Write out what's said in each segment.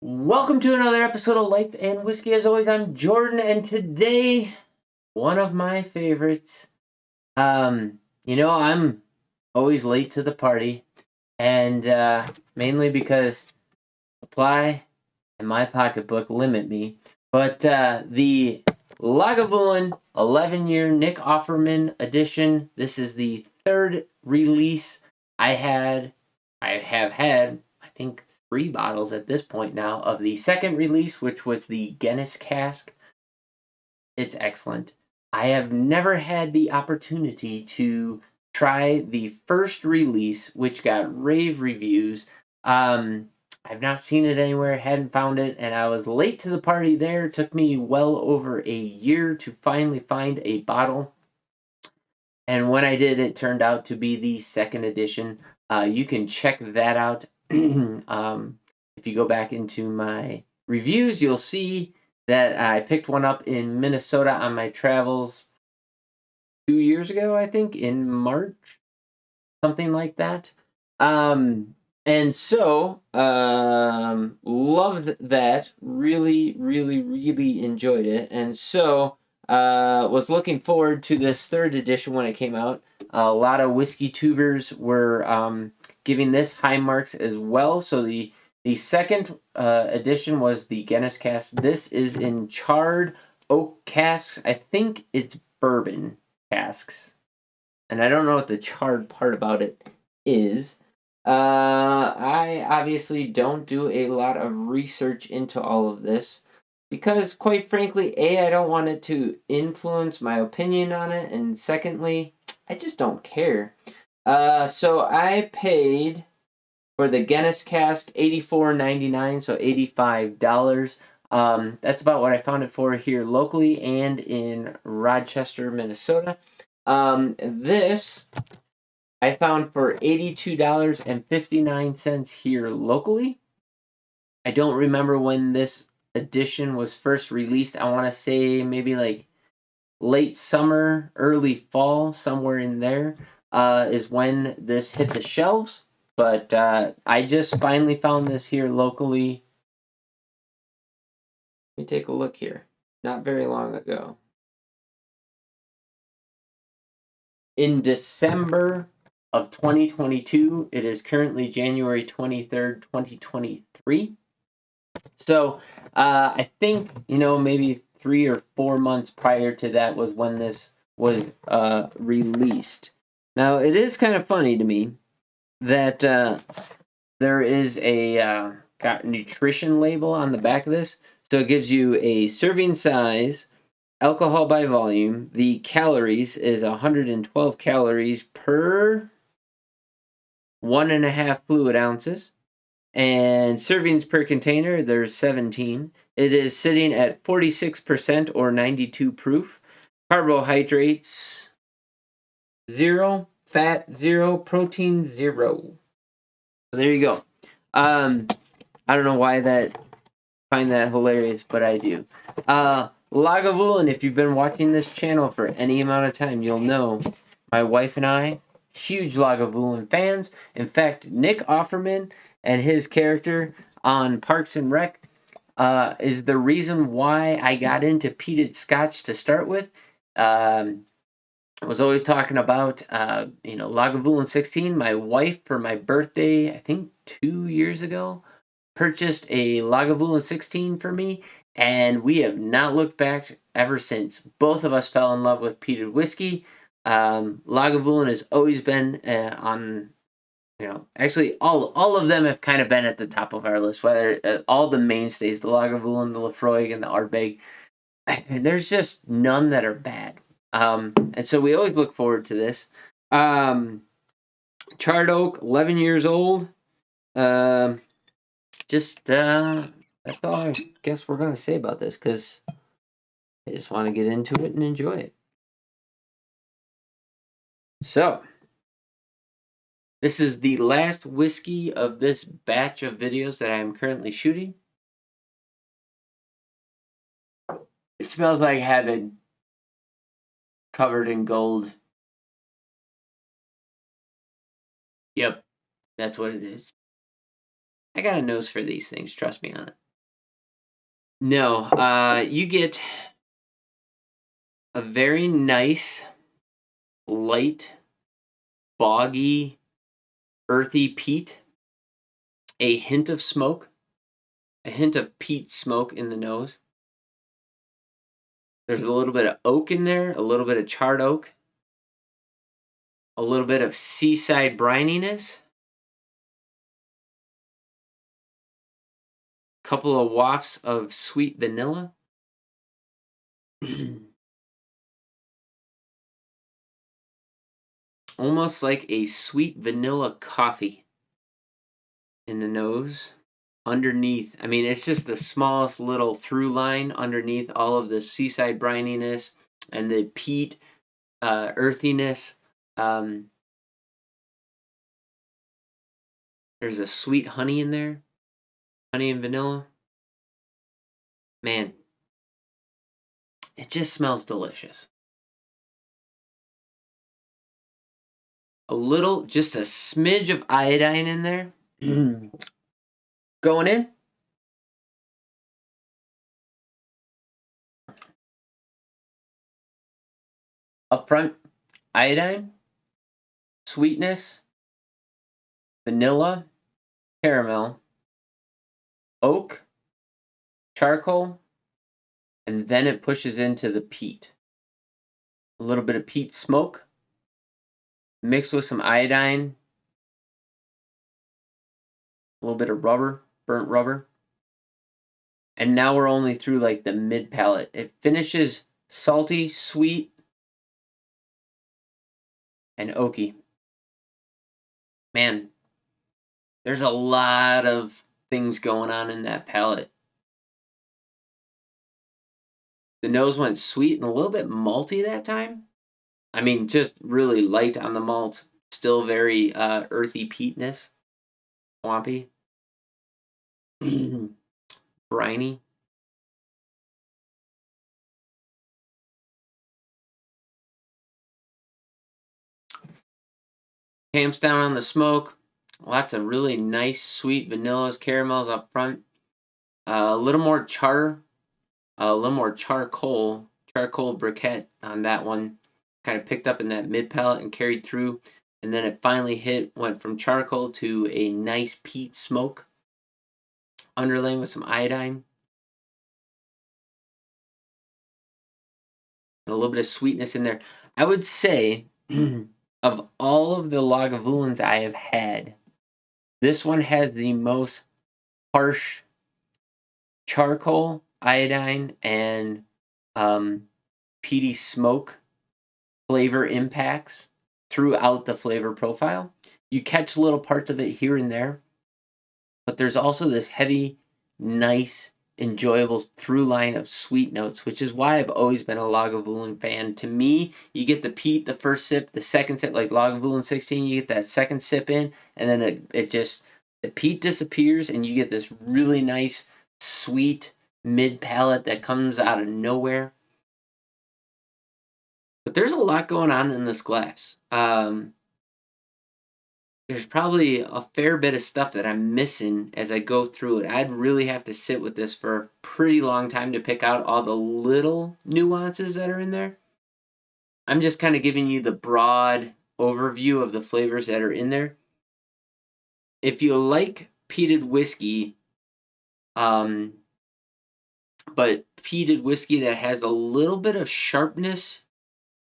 Welcome to another episode of Life and Whiskey. As always, I'm Jordan, and today, one of my favorites. I'm always late to the party, and mainly because supply and my pocketbook limit me. But the Lagavulin 11-Yr Nick Offerman edition. This is the third release I have had, I think, 3 bottles at this point now of the second release, which was the Guinness cask. It's excellent. I have never had the opportunity to try the first release, which got rave reviews. I've not seen it anywhere, hadn't found it, and I was late to the party there. It took me well over a year to finally find a bottle. And when I did, it turned out to be the second edition. You can check that out. If you go back into my reviews, you'll see that I picked one up in Minnesota on my travels 2 years ago, I think, in March, something like that. And so, loved that. Really, really, really enjoyed it. And so, was looking forward to this third edition when it came out. A lot of whiskey tubers were giving this high marks as well. So the second edition was the Guinness cask. This is in charred oak casks. I think it's bourbon casks. And I don't know what the charred part about it is. I obviously don't do a lot of research into all of this because, quite frankly, A, I don't want it to influence my opinion on it, and secondly, I just don't care. So I paid for the Guinness cask $84.99, so $85. That's about what I found it for here locally and in Rochester, Minnesota. This I found for $82.59 here locally. I don't remember when this edition was first released. I want to say maybe like late summer, early fall, somewhere in there is when this hit the shelves. But I just finally found this here locally. Let me take a look here. Not very long ago. In December of 2022. It is currently January 23rd, 2023. So I think, maybe 3 or 4 months prior to that was when this was released. Now, it is kind of funny to me that there is a nutrition label on the back of this. So it gives you a serving size, alcohol by volume. The calories is 112 calories per 1.5 fluid ounces. And servings per container, there's 17. It is sitting at 46% or 92 proof. Carbohydrates, 0. Fat, 0. Protein, 0. So there you go. I don't know why find that hilarious, but I do. Lagavulin, if you've been watching this channel for any amount of time, you'll know my wife and I, huge Lagavulin fans. In fact, Nick Offerman and his character on Parks and Rec is the reason why I got into peated scotch to start with. I was always talking about, Lagavulin 16. My wife, for my birthday, I think 2 years ago, purchased a Lagavulin 16 for me, and we have not looked back ever since. Both of us fell in love with peated whiskey. Lagavulin has always been on, actually all of them have kind of been at the top of our list, whether all the mainstays, the Lagavulin, the Lafroig, and the Ardbeg. There's just none that are bad. And so we always look forward to this. Charred oak, 11 years old. That's all I guess we're going to say about this because I just want to get into it and enjoy it. So, this is the last whiskey of this batch of videos that I am currently shooting. It smells like heaven, covered in gold. Yep, that's what it is. I got a nose for these things, trust me on it. No, you get a very nice, light, boggy, earthy peat, a hint of smoke, a hint of peat smoke in the nose. There's a little bit of oak in there, a little bit of charred oak, a little bit of seaside brininess, a couple of wafts of sweet vanilla. Almost like a sweet vanilla coffee in the nose. Underneath, I mean, it's just the smallest little through line underneath all of the seaside brininess and the peat earthiness. Um, there's a sweet honey in there, honey and vanilla. Man, it just smells delicious. A little, just a smidge of iodine in there. Going in. Up front, iodine, sweetness, vanilla, caramel, oak, charcoal, and then it pushes into the peat. A little bit of peat smoke mixed with some iodine, a little bit of rubber, burnt rubber. And now we're only through like the mid palate. It finishes salty, sweet, and oaky. Man, there's a lot of things going on in that palate. The nose went sweet and a little bit malty that time. I mean, just really light on the malt. Still very earthy peatness, swampy, briny. Tamps down on the smoke. Lots of really nice, sweet vanillas, caramels up front. A little more a little more charcoal briquette on that one. Kind of picked up in that mid palate and carried through. And then it finally went from charcoal to a nice peat smoke, underlaying with some iodine. And a little bit of sweetness in there. I would say, of all of the Lagavulins I have had, this one has the most harsh charcoal, iodine, and um, peaty smoke flavor impacts throughout the flavor profile. You catch little parts of it here and there, but there's also this heavy, nice, enjoyable through line of sweet notes, which is why I've always been a Lagavulin fan. To me, you get the peat, the first sip, the second sip, like Lagavulin 16, you get that second sip in, and then it just, the peat disappears, and you get this really nice, sweet mid palate that comes out of nowhere. But there's a lot going on in this glass. There's probably a fair bit of stuff that I'm missing as I go through it. I'd really have to sit with this for a pretty long time to pick out all the little nuances that are in there. I'm just kind of giving you the broad overview of the flavors that are in there. If you like peated whiskey, um, but peated whiskey that has a little bit of sharpness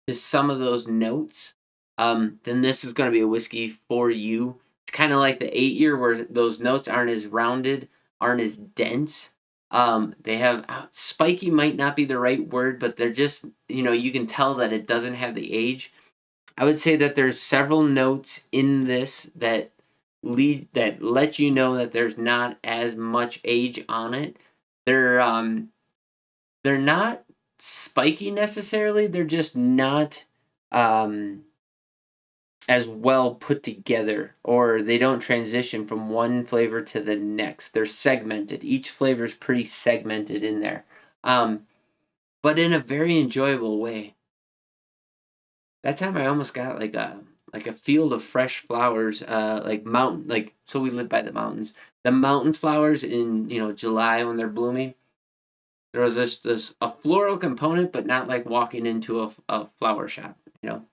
to some of those notes, then this is going to be a whiskey for you. It's kind of like the 8-year where those notes aren't as rounded, aren't as dense. They have spiky might not be the right word, but they're just, you can tell that it doesn't have the age. I would say that there's several notes in this that let you know that there's not as much age on it. They're they're not spiky necessarily. They're just not um, as well put together, or they don't transition from one flavor to the next. They're segmented. Each flavor is pretty segmented in there, but in a very enjoyable way. That time I almost got like a field of fresh flowers, like mountain, like so we live by the mountains. The mountain flowers in July when they're blooming. There was this a floral component, but not like walking into a flower shop, you know.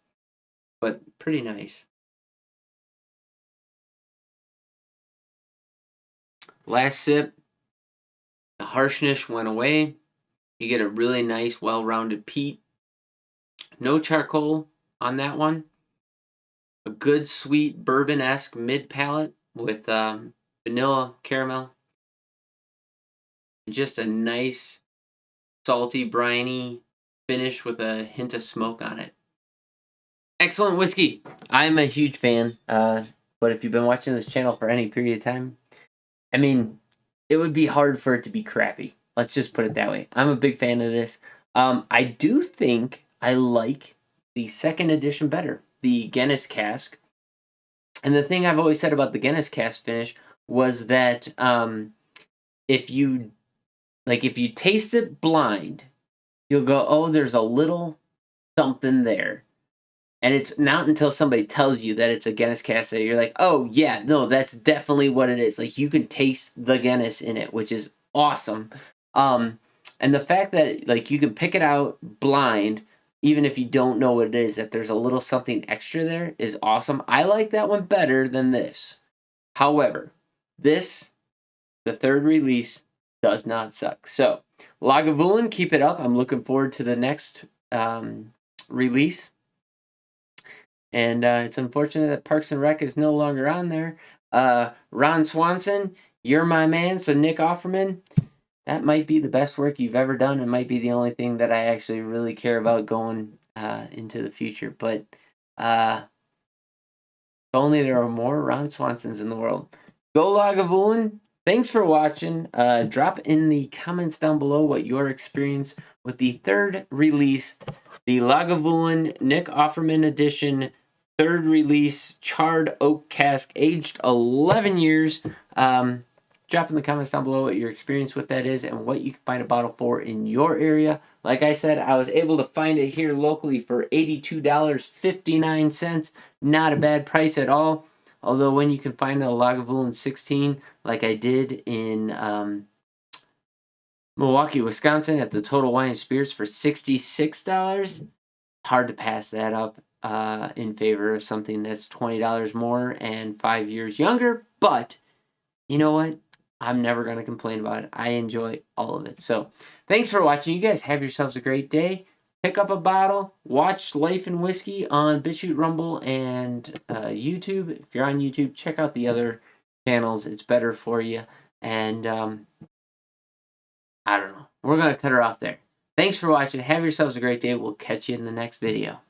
But pretty nice. Last sip, the harshness went away. You get a really nice, well-rounded peat. No charcoal on that one. A good, sweet bourbon-esque mid palate with vanilla caramel. Just a nice, salty, briny finish with a hint of smoke on it. Excellent whiskey. I'm a huge fan. But if you've been watching this channel for any period of time, I mean, it would be hard for it to be crappy. Let's just put it that way. I'm a big fan of this. I do think I like the second edition better, the Guinness cask. And the thing I've always said about the Guinness cask finish was that if you if you taste it blind, you'll go, "Oh, there's a little something there." And it's not until somebody tells you that it's a Guinness cask that you're like, "Oh, yeah, no, that's definitely what it is." Like, you can taste the Guinness in it, which is awesome. Um, and the fact that, like, you can pick it out blind, even if you don't know what it is, that there's a little something extra there is awesome. I like that one better than this. However, this, the third release, does not suck. So, Lagavulin, keep it up. I'm looking forward to the next release. And it's unfortunate that Parks and Rec is no longer on there. Ron Swanson, you're my man. So Nick Offerman, that might be the best work you've ever done. It might be the only thing that I actually really care about going into the future. But if only there were more Ron Swansons in the world. Go Lagavulin. Thanks for watching. Drop in the comments down below what your experience with the third release, the Lagavulin Nick Offerman edition, third release, charred oak cask, aged 11 years. Drop in the comments down below what your experience with that is and what you can find a bottle for in your area. Like I said, I was able to find it here locally for $82.59. Not a bad price at all. Although when you can find a Lagavulin 16, like I did in Milwaukee, Wisconsin at the Total Wine and Spirits for $66, hard to pass that up in favor of something that's $20 more and 5 years younger. But you know what? I'm never going to complain about it. I enjoy all of it. So thanks for watching. You guys have yourselves a great day. Pick up a bottle. Watch Life and Whiskey on BitChute, Rumble, and YouTube. If you're on YouTube, check out the other channels. It's better for you. And I don't know. We're going to cut her off there. Thanks for watching. Have yourselves a great day. We'll catch you in the next video.